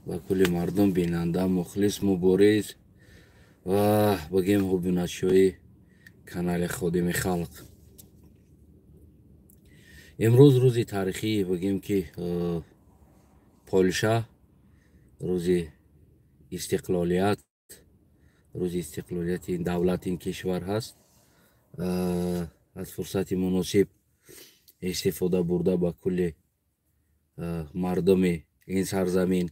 و کل مردم بیننده مخلص مبارز و بگیم حبونتشوی کانال خادم خلق. امروز روزی تاریخی بگیم که پولشا روزی استقلالیت روزی استقلالیت این دولت این کشور هست. از فرصت مناسب استفاده برده با کل مردم این سرزمین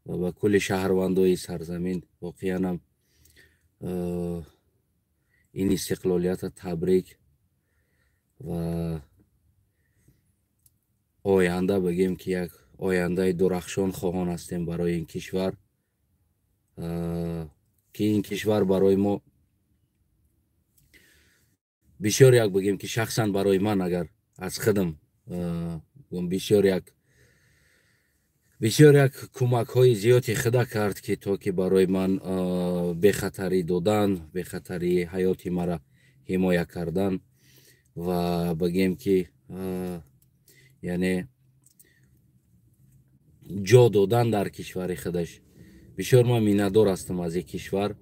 و با کل شهروندای سرزمین واقعا این استقلالیت تبریک و آینده بگیم که یک آینده درخشان خواهان هستیم برای این کشور که این کشور برای ما بسیار یک بگیم که شخصا برای من اگر از خودم بسیار یک کمک های زیادی خدا کرد که تا که برای من به خطری دادن به خطری حیات مرا حمایت کردن و بگیم که یعنی جا دادن در کشور خودش. بسیار من میندار هستم از این کشور،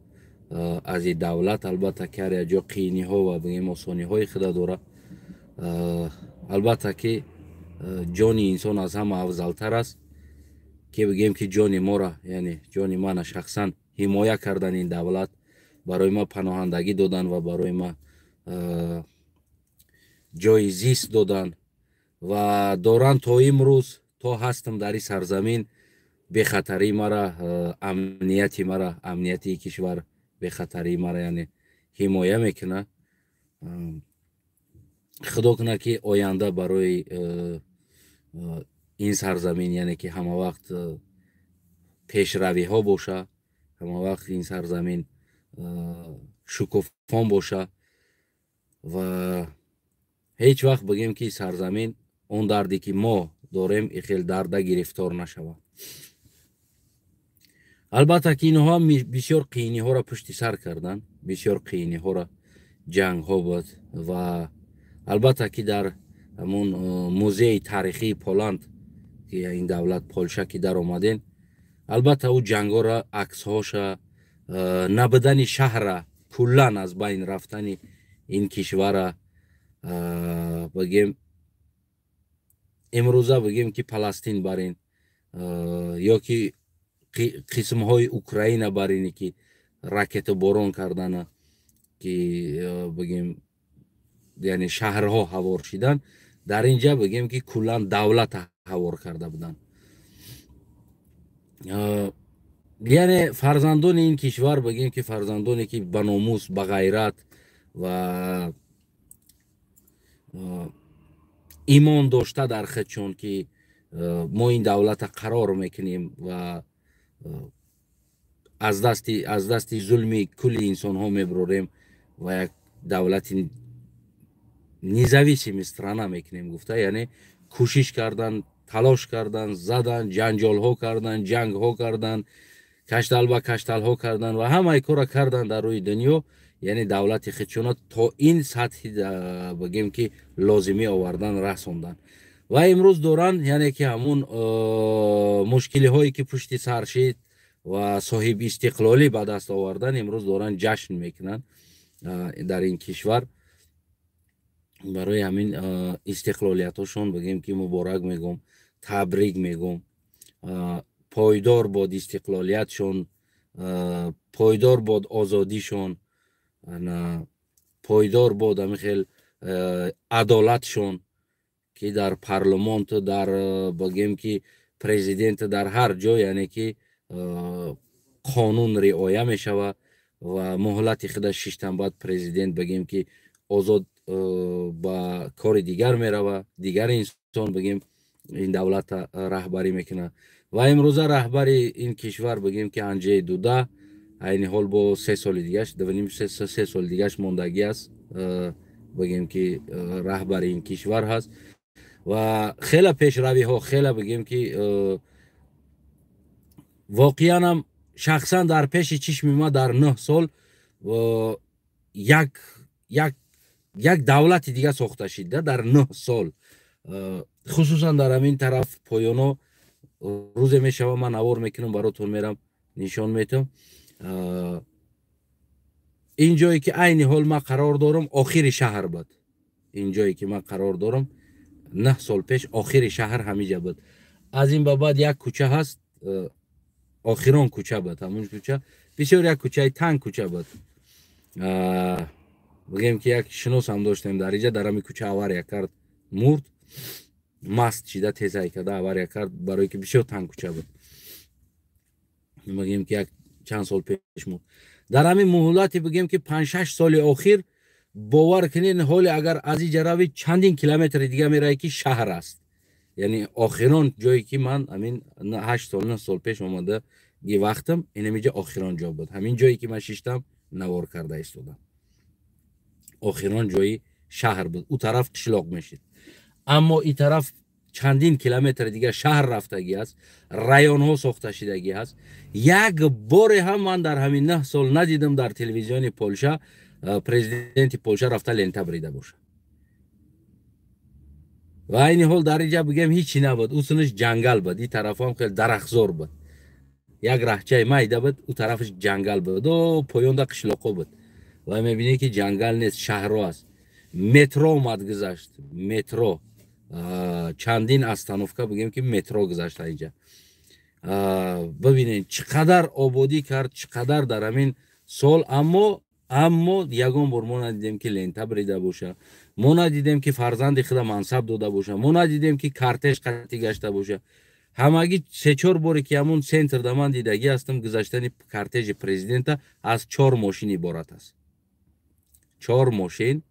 از این دولت. البته که هر جا قینی ها و بگیم آسانی های خدا داره، البته که جان انسان از همه افضلتر است که بگیم که جان ما را یعنی جان من شخصا حمایت کردن این دولت، برای ما پناهندگی دادن و برای ما جای زیست دادن و دارن تا امروز تا هستم در این سرزمین به خطری مرا امنیتی کشور به خطری مرا یعنی حمایت میکنه. خدا کنه که آینده برای این سرزمین یعنی که همه وقت پیشروی ها باشه، همه وقت این سرزمین شکوفان باشه و هیچ وقت بگیم که سرزمین اون دردی که ما داریم خیلی درد گرفتار نشود. البته که اینها بسیار قینی ها را پشت سر کردن، بسیار قینی ها را جنگ ها بود و البته که در همون موزه تاریخی پولند که این دولت پولشا که در آمدین، البته او جنگ ها را عکس هاش نبودن شهر کلان از بین رفتن این کشور بگیم امروزه بگیم که فلسطین برین یا که قسم های اوکراین برینی که راکت بارون کردن که بگیم یعنی شهرها هوار شدن، در اینجا بگیم که کلان دولت هوار کرده بودن. یعنی فرزندان این کشور بگیم که فرزندانی که به ناموس به غیرت و ایمان داشته در خودشون که ما این دولت قرار میکنیم و از دست ظلمی کل انسان ها میبروریم و یک دولت نیزویسی مسترانه میکنیم گفته، یعنی کوشش کردن، تلاش کردن، زدن، جنجال ها کردن، جنگ ها کردن، کشتل با کشتل ها کردن و همه کار کردن در روی دنیا، یعنی دولت خودشون تا این سطحی بگیم که لازمی آوردن رسوندن و امروز دوران یعنی که همون مشکلی هایی که پشت سر شد و صاحب استقلالی به دست آوردن امروز دوران جشن میکنن در این کشور. برای همین استقلالیتاشون بگیم که مبارک میگم، تبریک میگم، پایدار باد استقلالیتشون، پایدار باد آزادیشون، پایدار باد همیخیل عدالتشون که در پارلمانت در بگیم که پرزیدنت در هر جای یعنی که قانون رعایت میشود و مهلت خودش 6 بعد پرزیدنت بگیم که آزاد با کار دیگر میروه، دیگر انسان بگیم این دولت رهبری میکنه و امروز رهبر این کشور بگیم که انجی دوده این حال با 3 سال دیگهش 3 سال دیگهش ماندگی است بگیم که رهبر این کشور هست و خیلی پیشروی ها خیلی بگیم که واقعا هم شخصا در پیش چشم ما در 9 سال و یک دولت دیگه ساخته شده در 9 سال، خصوصا در همین طرف پایانو روز میشوه من اوار میکنم براتون میرم نشان میتم. این جایی که عین حال من قرار دارم آخر شهر بود. این جایی که من قرار دارم 9 سال پیش آخر شهر همینجا بود. از این به بعد یک کوچه هست، آخران کوچه بود. همون کوچه بسیار یک کوچه تنگ کوچه بود. بگیم که یک شناس هم داشتیم در اینجا، در همین کوچه آوار کرد مرد، مست شده تیزای کرده آوار کرد، برای که بسیار تنگ کوچه بود. بگیم که یک چند سال پیش مرد. در همین محولاتی بگیم که 5-6 سال آخر باور کنین حال اگر از اینجا روی چندین کیلومتر دیگه میره که شهر است. یعنی آخران جایی که من همین 8 سال 9 سال پیش اومده یه وقتم اینجا آخران جا بود. همین جایی که من شیشتم نوار کرده ایستادم. آخران جایی شهر بود. او طرف قشلاق میشید. اما این طرف چندین کیلومتر دیگه شهر رفتگی است، رایون ها ساخته شدگی است. یک بار هم من در همین 9 سال ندیدم در تلویزیون پولشا پرزیدنت پولشا رفته لنته بریده باشه. و این حال در اینجا بگم هیچی نبود. اوسنش جنگل بود. این طرف هم خیلی درختزار بود. یک رهچه مایده بود، او طرفش جنگل بود و پایان دا قشلاقا بود. و میبینی که جنگل نیست، شهر است. مترو اومد گذشت. مترو چندین استانوفکا بگیم که مترو گذشت اینجا. ببینید چقدر آبادی کرد، چقدر در همین سال. اما یگان بار ما ندیدیم که لنته بریده باشه، ما ندیدیم که فرزند خود منصب داده باشه، ما ندیدیم که کارتش قطعی گشته باشه. همگی 3-4 باری که همون سنتر در من دیدگی هستم گذاشتن کارتژ پرزیدنت از 4 ماشین عبارت است. 4 ماشین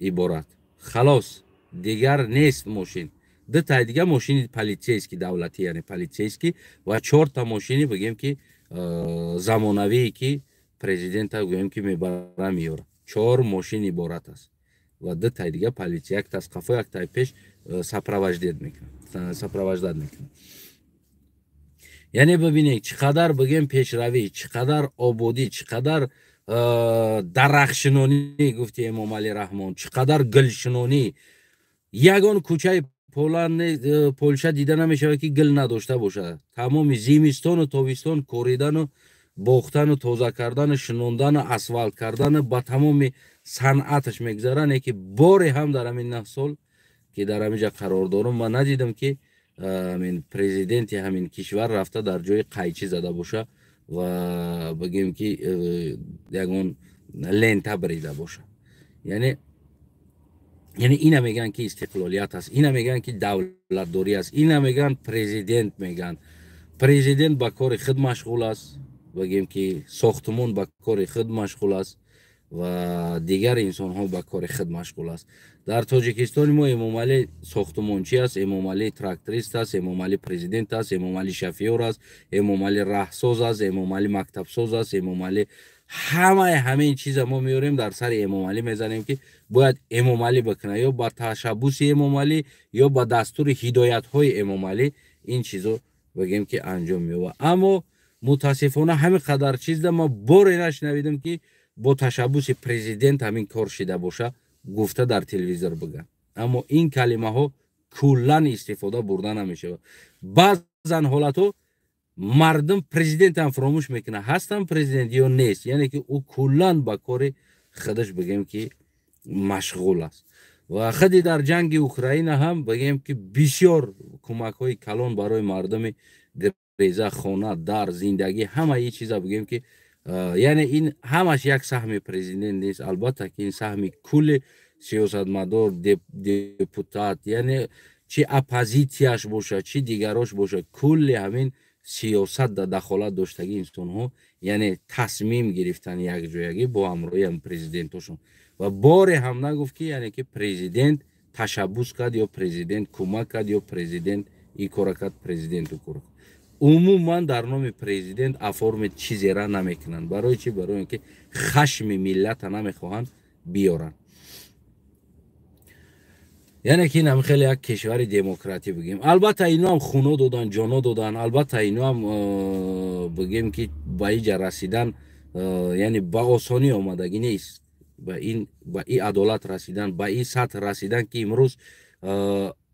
عبارت. خلاص دیگر نیست ماشین. 2 تا دیگه ماشین پلیسیسکی دولتی، یعنی پلیسیسکی، و 4 تا ماشین بگیم که زمانوی که پرزیدنت بگیم که میبره میاره. 4 ماشین عبارت است و 2 تا دیگه پلیسی، یک تا از قفا یک تا پیش سپروجداد میکنه. یعنی ببینید چقدر بگیم پیشروی، چقدر آبادی، چقدر درخشنونی گفتی امام علی رحمان، چقدر گلشنونی. یگان کوچه پولشا دیده نمیشه که گل نداشته باشه. تمام زیمستان و تابستان کوریدن و باختن و تازه کردن، شنوندن و اسفالت کردن با تمام صنعتش میگذرن. که باری هم در همین 9 سال که در همینجا قرار دارم من ندیدم که همین پرزیدنت همین کشور رفته در جای قایچی زده باشه و بگیم که یگان لنته بریده باشه. یعنی اینا میگن که استقلالیت است، اینا میگن که دولت داری است، اینا میگن پرزیدنت میگن. پرزیدنت با کار خود مشغول است، بگیم که ساختمان با کار خود مشغول است و دیگر انسان ها با کار خود مشغول است. در تاجیکستان ما امام علی ساختمانچی است، امام علی تراکتوریست است، امام علی پرزیدنت است، امام علی شفیور است، امام علی رهساز است، امام علی مکتب ساز است، امام علی همه این چیزا ما میاریم در سر امام علی میزنیم که باید امام علی بکنه، یا با تشبوس امام علی یا با دستور هدایت های امام علی این چیزو بگیم که انجام میوه. اما متاسفانه همین قدر چیز ما باری نشنویدم که با تشبوس پرزیدنت همین کار شده باشه گفته در تلویزیون بگن. اما این کلمه ها کلا استفاده برده نمیشه. بعضن حالتو مردم پرزیدنت هم فراموش میکنه هستن پرزیدنت یا نیست، یعنی که او کلا با کار خودش بگیم که مشغول است. و خودی در جنگ اوکراین هم بگیم که بسیار کمک های کلان برای مردم ریزه، خانه، در، زندگی، همه این چیزا بگیم که یعنی این همش یک سهم پرزیدنت نیست. البته که این سهم کل سیاستمدار، دپوتات، یعنی چی اپوزیسیاش باشه چی دیگراش باشه، کل همین سیاست در دخالت داشتگی انسان ها، یعنی تصمیم گرفتن یک جایگی با همراهی هم پرزیدنتشون. و بار هم نگفت که یعنی که پرزیدنت تشبوس کرد یا پرزیدنت کمک کرد یا پرزیدنت این کار کرد، پرزیدنت کار. عموما در نام پرزیدنت افرم چیزی را نمیکنن. برای چی؟ برای اینکه خشم ملت نمیخواهند بیارن. یعنی که این خیلی یک کشور دموکراتی بگیم. البته اینا هم خونه دادن، جانا دادن. البته اینا هم بگیم که با اینجا رسیدن یعنی با آسانی آمدگی نیست. با این عدالت رسیدن، با این سطح رسیدن که امروز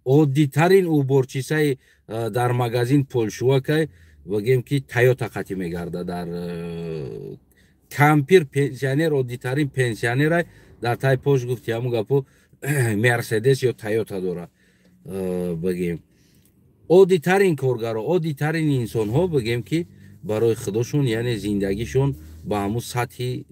عادی ترین اوبرچیسای дар магазин полшувакай бигем ки Toyota қатӣ мегарда дар кампир пенсионер оддитарин пенсионерай дар тай пош гуфти ҳамун гапо Mercedes ё Toyota дора бигем оддитарин коргаро оддитарин инсонҳо бигем ки барои худошон яъне зиндагишон ба ҳамун сатҳи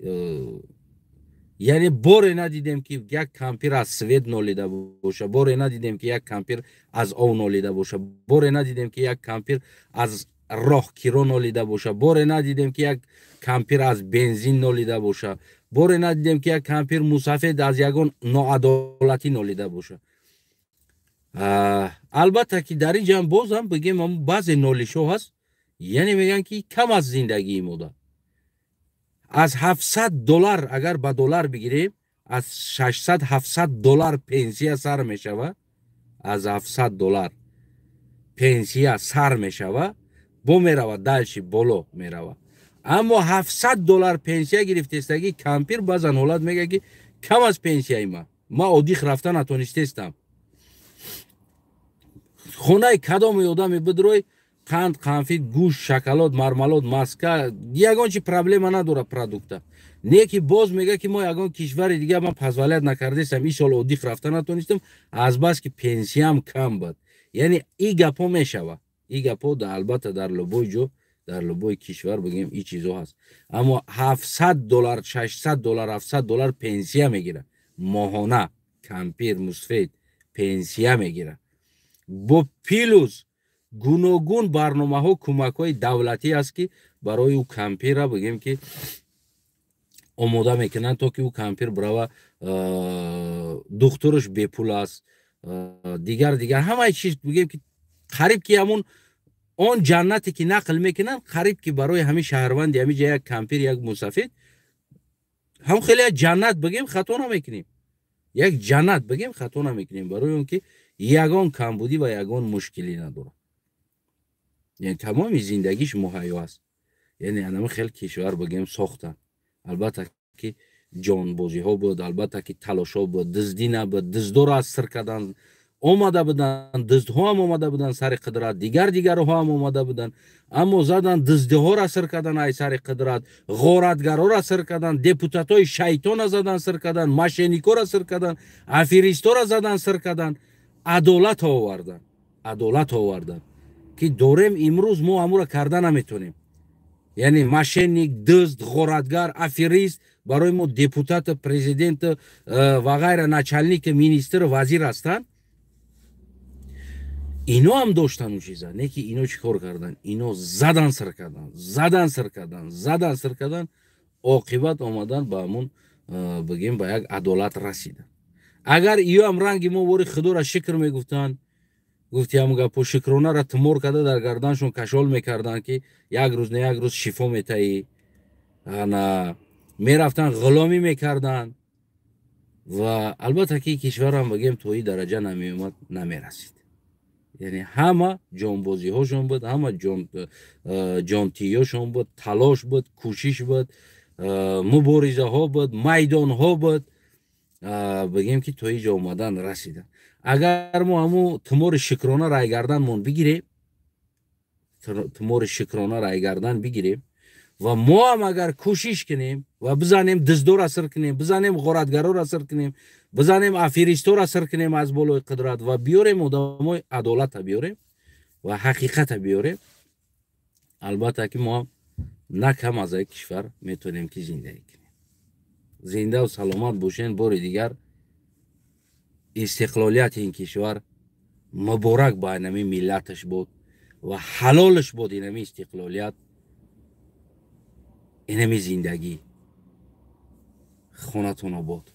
яъне боре надидем ки як кампир аз свет нолида боша, боре надидем ки як кампир аз ов нолида боша, боре надидем ки як кампир аз роҳкиро нолида боша, боре надидем ки як кампир аз бензин нолида боша, боре надидем ки як кампир мусафед аз ягон ноадолатӣ нолида боша. албатта ки дар ин ҷамъ бозам бигем баъзе нолишҳо ҳаст, яъне мегӯянд ки кам аз зиндагии мода аз $700 агар ба доллар бигирем аз $600-700 пенсия сар мешава, аз $700 пенсия сар мешава, бо мерава дальши боло мерава. аммо $700 пенсия гирифтестаги кампир баъзан ҳолат мега ки кам аз пенсияи ма оддих рафта натонистестам. хонаи кадоми одаме бидрои қанд, қанфит, гӯшт, шоколад, мармалод, маска, ягон чи проблема надора продукта. Не ки боз мега ки мо ягон кишвари дига ман позволят накардестам, ин сол оддих рафта натонистам, аз ки пенсиям кам буд. Яъне ин гапо мешава. Ин гапо албатта дар лубои ҷо, дар лубои кишвар бигем ин чизо ҳаст. Аммо $700, $600, $700 пенсия мегира. моҳона кампир мусфед пенсия мегира. бо пилус гуногун барномаҳо кӯмакҳои давлатӣ аст ки барои ӯ кампира бигем ки омода мекунанд то ки ӯ кампир брава духтураш бепул аст, дигар ҳамаи чиз бигем ки қариб ки ҳамун он ҷаннате ки нақл мекунанд қариб ки барои ҳамин шаҳрванди ҳамин ҷа як кампир як мусафед ҳам хеле як ҷаннат бигем хато намекунем, як ҷаннат бигем хато намекунем, барои он ки ягон камбудӣ ва ягон мушкилӣ надорад. яъне тамоми зиндагиш муҳайё аст. яъне анами хел кишвар бигем сохтанд. албатта ки ҷонбозиҳо буд, албатта ки талошҳо буд, дуздӣ набуд, дуздоро аз сир кардан омада буданд, дуздҳо ҳам омада буданд сари қудрат, дигарҳо ҳам омада буданд, аммо заданд дуздиҳоро сир кардан ай сари қудрат, ғоратгароро сир кардан, депутатҳои шайтона задан сир кардан, мошенникоро сир кардан, аферисторо задан сир кардан, адолат овардан ки дорем имрӯз мо ҳамуро карда наметонем. яъне мошенник, дузд, ғоратгар, аферист барои мо депутат, президент ва ғайра, начальник, министр, вазир ҳастанд. ино ҳам доштан ӯ чиза, не ки ино чӣ кор кардан, ино задан сир кардан, оқибат омадан ба ҳамун бигем ба як адолат расидан. агар иё ҳам ранги мо вори худоро шукр мегуфтанд, гуфти ҳамун гапо шукронаро тимор карда дар гарданшон кашол мекарданд ки як рӯз на як рӯз шифо метаҳӣ, мерафтанд ғуломӣ мекарданд ва албатта ки кишварам бигем то ин дараҷа намеомад, намерасид. яъне ҳама ҷонбозиҳошон буд, ҳама ҷонтиёшон буд, талош буд, кӯшиш буд, муборизаҳо буд, майдонҳо буд, бигем ки то ин ҷо омадан расиданд. агар мо ҳамун тимори шукрона райгарданмон бигирем, тимори шукрона райгардан бигирем ва мо ҳам агар кӯшиш кунем ва бизанем дуздора сир кунем, бизанем ғоратгарора сир кунем, бизанем аферистора сир кунем аз болои қудрат ва биёрем одамои адолата биёрем ва ҳақиқата биёрем, албатта ки мо ҳам на кам аз як кишвар метавонем ки зиндагӣ кунем. зиндаву саломат бошен. бори дигар истиқлолияти ин кишвар муборак ба инами миллаташ буд ва ҳалолаш буд инами истиқлолият, инами зиндагӣ. хонатон обод.